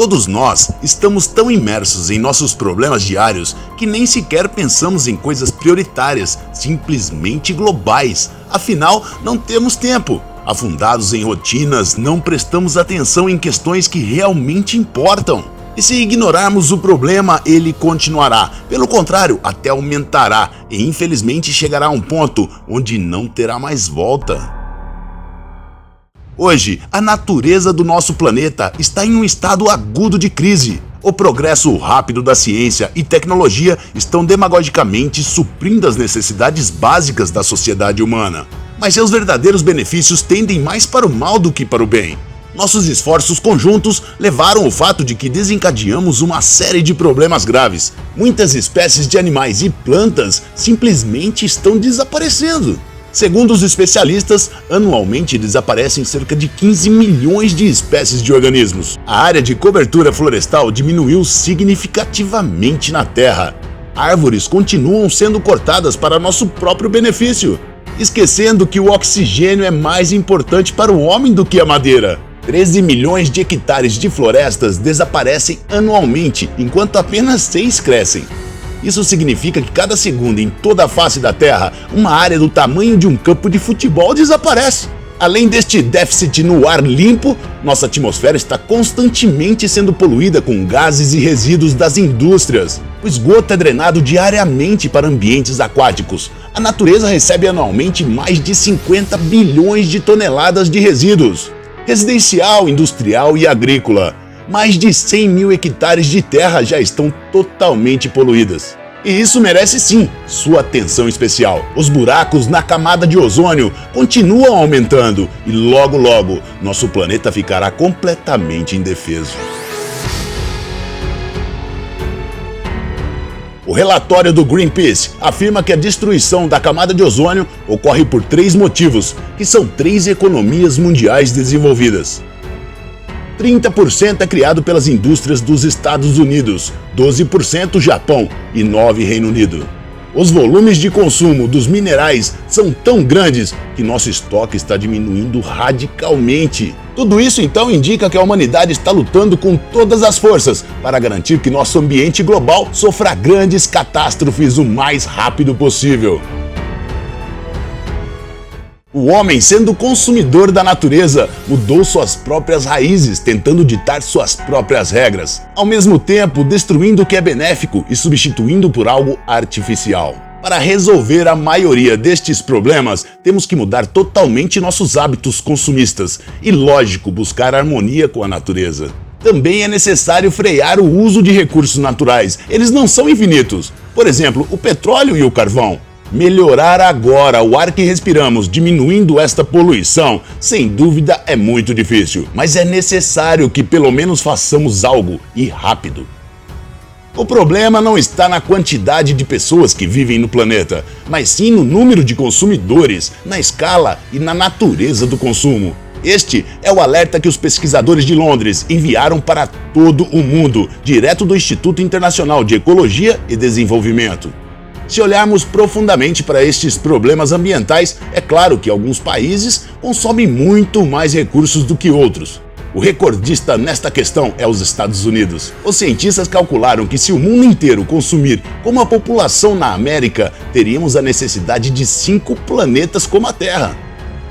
Todos nós estamos tão imersos em nossos problemas diários que nem sequer pensamos em coisas prioritárias, simplesmente globais. Afinal, não temos tempo. Afundados em rotinas, não prestamos atenção em questões que realmente importam. E se ignorarmos o problema, ele continuará. Pelo contrário, até aumentará e infelizmente chegará a um ponto onde não terá mais volta. Hoje, a natureza do nosso planeta está em um estado agudo de crise. O progresso rápido da ciência e tecnologia estão demagogicamente suprindo as necessidades básicas da sociedade humana. Mas seus verdadeiros benefícios tendem mais para o mal do que para o bem. Nossos esforços conjuntos levaram ao fato de que desencadeamos uma série de problemas graves. Muitas espécies de animais e plantas simplesmente estão desaparecendo. Segundo os especialistas, anualmente desaparecem cerca de 15 milhões de espécies de organismos. A área de cobertura florestal diminuiu significativamente na Terra. Árvores continuam sendo cortadas para nosso próprio benefício, esquecendo que o oxigênio é mais importante para o homem do que a madeira. 13 milhões de hectares de florestas desaparecem anualmente, enquanto apenas 6 crescem. Isso significa que cada segundo em toda a face da Terra, uma área do tamanho de um campo de futebol desaparece. Além deste déficit no ar limpo, nossa atmosfera está constantemente sendo poluída com gases e resíduos das indústrias. O esgoto é drenado diariamente para ambientes aquáticos. A natureza recebe anualmente mais de 50 bilhões de toneladas de resíduos. Residencial, industrial e agrícola. Mais de 100 mil hectares de terra já estão totalmente poluídas. E isso merece sim sua atenção especial. Os buracos na camada de ozônio continuam aumentando e logo nosso planeta ficará completamente indefeso. O relatório do Greenpeace afirma que a destruição da camada de ozônio ocorre por 3 motivos, que são 3 economias mundiais desenvolvidas. 30% é criado pelas indústrias dos Estados Unidos, 12% Japão e 9% Reino Unido. Os volumes de consumo dos minerais são tão grandes que nosso estoque está diminuindo radicalmente. Tudo isso então indica que a humanidade está lutando com todas as forças para garantir que nosso ambiente global sofra grandes catástrofes o mais rápido possível. O homem, sendo consumidor da natureza, mudou suas próprias raízes, tentando ditar suas próprias regras, ao mesmo tempo destruindo o que é benéfico e substituindo por algo artificial. Para resolver a maioria destes problemas, temos que mudar totalmente nossos hábitos consumistas e, lógico, buscar harmonia com a natureza. Também é necessário frear o uso de recursos naturais, eles não são infinitos. Por exemplo, o petróleo e o carvão. Melhorar agora o ar que respiramos, diminuindo esta poluição, sem dúvida é muito difícil, mas é necessário que pelo menos façamos algo e rápido. O problema não está na quantidade de pessoas que vivem no planeta, mas sim no número de consumidores, na escala e na natureza do consumo. Este é o alerta que os pesquisadores de Londres enviaram para todo o mundo, direto do Instituto Internacional de Ecologia e Desenvolvimento. Se olharmos profundamente para estes problemas ambientais, é claro que alguns países consomem muito mais recursos do que outros. O recordista nesta questão é os Estados Unidos. Os cientistas calcularam que se o mundo inteiro consumir como a população na América, teríamos a necessidade de 5 planetas como a Terra.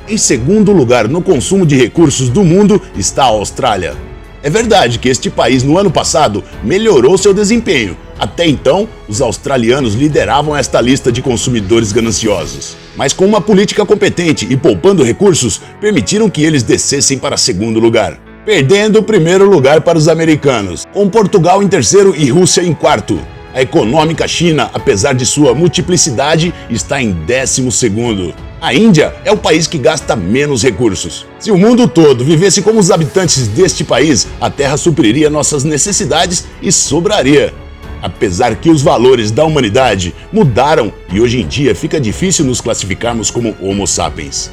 Em segundo lugar no consumo de recursos do mundo está a Austrália. É verdade que este país no ano passado melhorou seu desempenho. Até então, os australianos lideravam esta lista de consumidores gananciosos. Mas com uma política competente e poupando recursos, permitiram que eles descessem para segundo lugar, perdendo o primeiro lugar para os americanos, com Portugal em terceiro e Rússia em quarto. A econômica China, apesar de sua multiplicidade, está em 12º. A Índia é o país que gasta menos recursos. Se o mundo todo vivesse como os habitantes deste país, a Terra supriria nossas necessidades e sobraria. Apesar que os valores da humanidade mudaram e hoje em dia fica difícil nos classificarmos como Homo sapiens.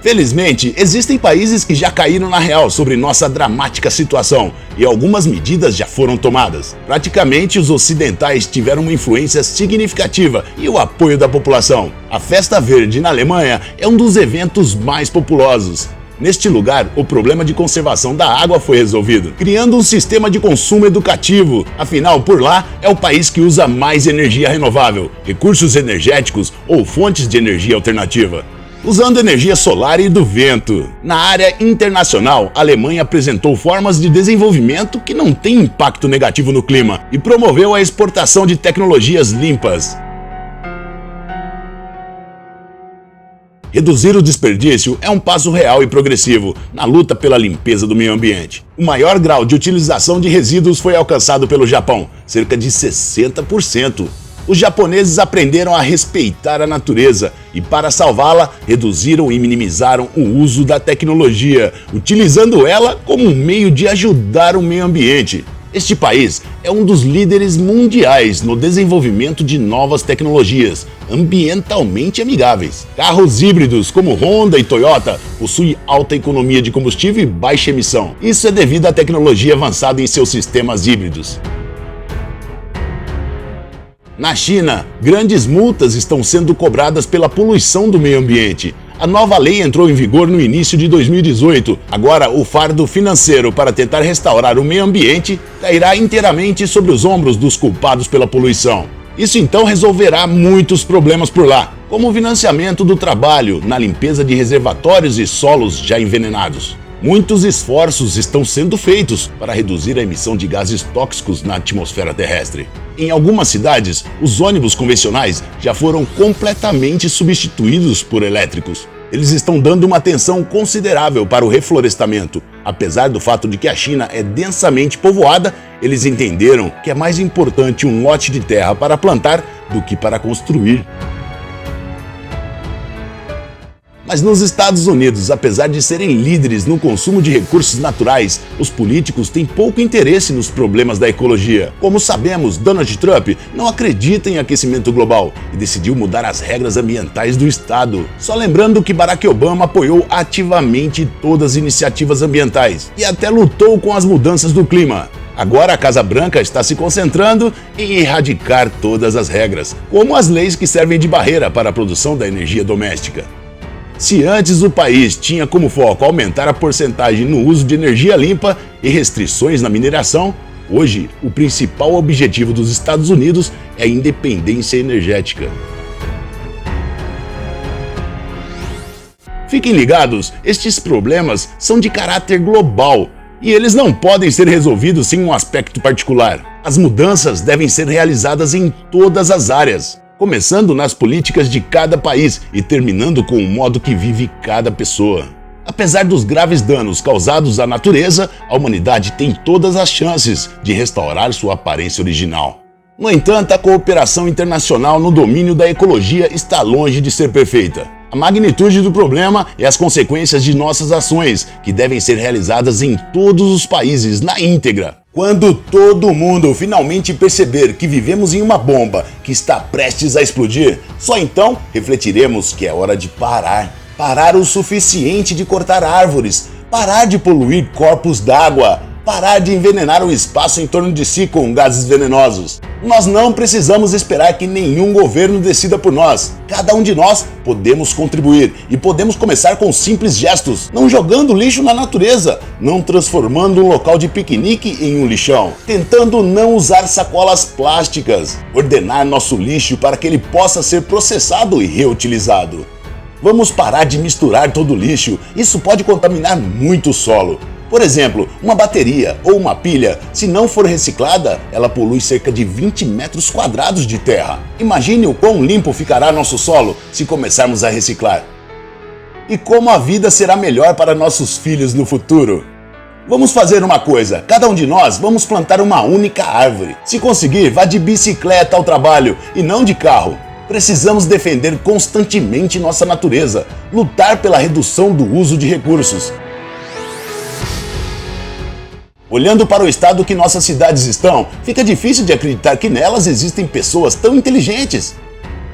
Felizmente, existem países que já caíram na real sobre nossa dramática situação e algumas medidas já foram tomadas. Praticamente os ocidentais tiveram uma influência significativa e o apoio da população. A Festa Verde na Alemanha é um dos eventos mais populosos. Neste lugar, o problema de conservação da água foi resolvido, criando um sistema de consumo educativo. Afinal, por lá é o país que usa mais energia renovável, recursos energéticos ou fontes de energia alternativa, usando energia solar e do vento. Na área internacional, a Alemanha apresentou formas de desenvolvimento que não têm impacto negativo no clima e promoveu a exportação de tecnologias limpas. Reduzir o desperdício é um passo real e progressivo na luta pela limpeza do meio ambiente. O maior grau de utilização de resíduos foi alcançado pelo Japão, cerca de 60%. Os japoneses aprenderam a respeitar a natureza e, para salvá-la, reduziram e minimizaram o uso da tecnologia, utilizando ela como um meio de ajudar o meio ambiente. Este país é um dos líderes mundiais no desenvolvimento de novas tecnologias ambientalmente amigáveis. Carros híbridos como Honda e Toyota possuem alta economia de combustível e baixa emissão. Isso é devido à tecnologia avançada em seus sistemas híbridos. Na China, grandes multas estão sendo cobradas pela poluição do meio ambiente. A nova lei entrou em vigor no início de 2018. Agora, o fardo financeiro para tentar restaurar o meio ambiente cairá inteiramente sobre os ombros dos culpados pela poluição. Isso então resolverá muitos problemas por lá, como o financiamento do trabalho na limpeza de reservatórios e solos já envenenados. Muitos esforços estão sendo feitos para reduzir a emissão de gases tóxicos na atmosfera terrestre. Em algumas cidades, os ônibus convencionais já foram completamente substituídos por elétricos. Eles estão dando uma atenção considerável para o reflorestamento. Apesar do fato de que a China é densamente povoada, eles entenderam que é mais importante um lote de terra para plantar do que para construir. Mas nos Estados Unidos, apesar de serem líderes no consumo de recursos naturais, os políticos têm pouco interesse nos problemas da ecologia. Como sabemos, Donald Trump não acredita em aquecimento global e decidiu mudar as regras ambientais do estado. Só lembrando que Barack Obama apoiou ativamente todas as iniciativas ambientais e até lutou com as mudanças do clima. Agora a Casa Branca está se concentrando em erradicar todas as regras, como as leis que servem de barreira para a produção da energia doméstica. Se antes o país tinha como foco aumentar a porcentagem no uso de energia limpa e restrições na mineração, hoje o principal objetivo dos Estados Unidos é a independência energética. Fiquem ligados, estes problemas são de caráter global e eles não podem ser resolvidos sem um aspecto particular. As mudanças devem ser realizadas em todas as áreas, começando nas políticas de cada país e terminando com o modo que vive cada pessoa. Apesar dos graves danos causados à natureza, a humanidade tem todas as chances de restaurar sua aparência original. No entanto, a cooperação internacional no domínio da ecologia está longe de ser perfeita. A magnitude do problema e as consequências de nossas ações, que devem ser realizadas em todos os países na íntegra. Quando todo mundo finalmente perceber que vivemos em uma bomba que está prestes a explodir, só então refletiremos que é hora de parar. Parar o suficiente de cortar árvores, parar de poluir corpos d'água, parar de envenenar o espaço em torno de si com gases venenosos. Nós não precisamos esperar que nenhum governo decida por nós. Cada um de nós podemos contribuir e podemos começar com simples gestos, não jogando lixo na natureza, não transformando um local de piquenique em um lixão, tentando não usar sacolas plásticas, ordenar nosso lixo para que ele possa ser processado e reutilizado. Vamos parar de misturar todo o lixo, isso pode contaminar muito o solo. Por exemplo, uma bateria ou uma pilha, se não for reciclada, ela polui cerca de 20 metros quadrados de terra. Imagine o quão limpo ficará nosso solo se começarmos a reciclar. E como a vida será melhor para nossos filhos no futuro. Vamos fazer uma coisa, cada um de nós vamos plantar uma única árvore. Se conseguir, vá de bicicleta ao trabalho e não de carro. Precisamos defender constantemente nossa natureza, lutar pela redução do uso de recursos. Olhando para o estado que nossas cidades estão, fica difícil de acreditar que nelas existem pessoas tão inteligentes.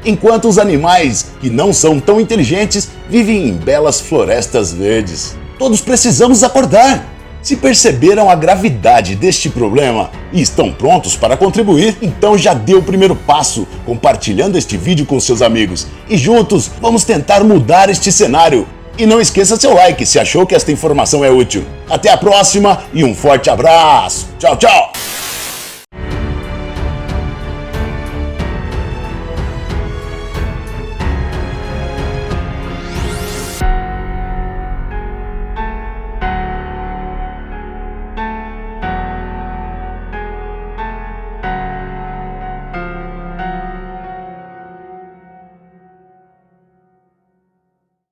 Enquanto os animais, que não são tão inteligentes, vivem em belas florestas verdes. Todos precisamos acordar. Se perceberam a gravidade deste problema e estão prontos para contribuir, então já dê o primeiro passo, compartilhando este vídeo com seus amigos. E juntos, vamos tentar mudar este cenário. E não esqueça seu like se achou que esta informação é útil. Até a próxima e um forte abraço. Tchau, tchau!